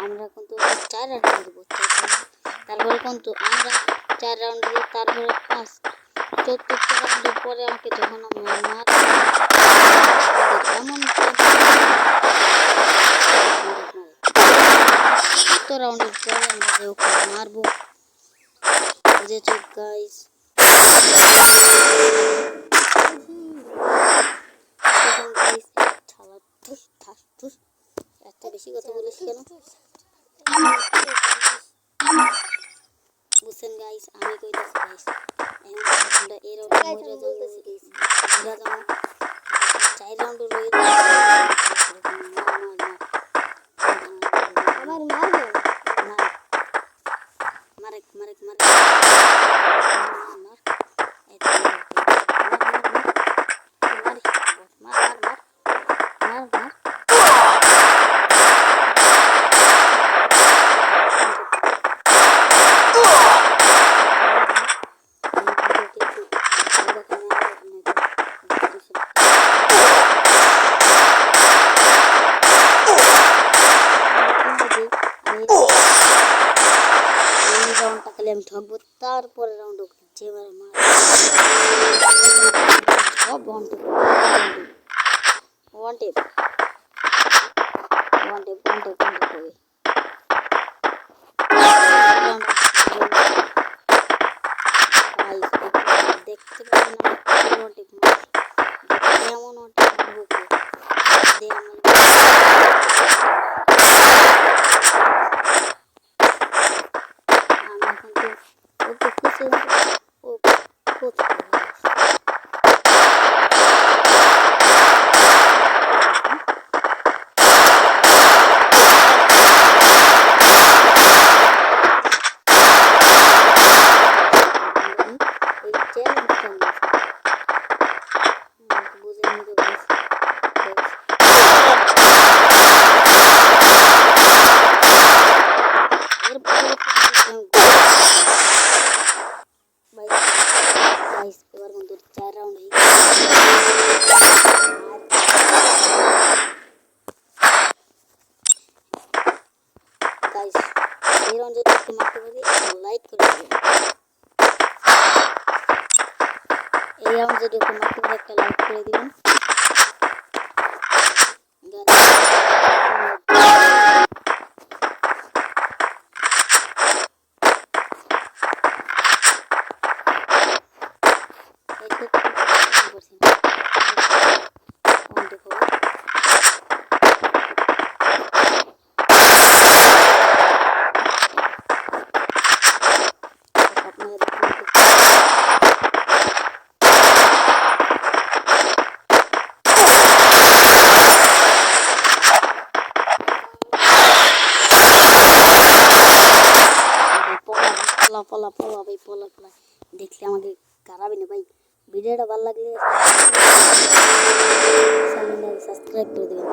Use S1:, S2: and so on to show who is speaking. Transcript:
S1: আমরা কিন্তু 4 রাউন্ড দেবো, তারপরে কিন্তু আমরা 4 রাউন্ড দেবো, তারপরে 5 চতুর্থ রাউন্ডের পরে আমাকে যখন আমরা এমন চতুর্থ রাউন্ডের পরে আমরা ওকে মারবো, বুঝেছো গাইস? এত বেশি কথা বলিস কেন? বুঝছেন গাইস, আমি কইতাছি গাইস, এখন আমরা এই রাউন্ডে মইরা যাবো, মইরা যাবো 4 রাউন্ড রয়ে আমার মারবো না, মারে মারে মারে মার এই তো মার মার মার মার মার আমি ঠকবো, তারপরে রাউন্ড যেবার মার সব one tape one tape one tape one tape one tape হবে। দেখতে পাচ্ছেন ওয়ান টেপ কেমন ওয়ান টেপ এবার কিন্তু 4 রাউন্ড হয়ে গাইস, এই রাউন্ড যদি একটু মারতে পারি লাইক করে দিবেন, এই রাউন্ড যদি একটু মারতে পারি একটা লাইক করে দিবেন। পলা পলা ভাই পলা পলা দেখলে আমাকে গারাবে না ভাই। ভিডিওটা ভালো লাগলে সাবস্ক্রাইব করে দেবেন।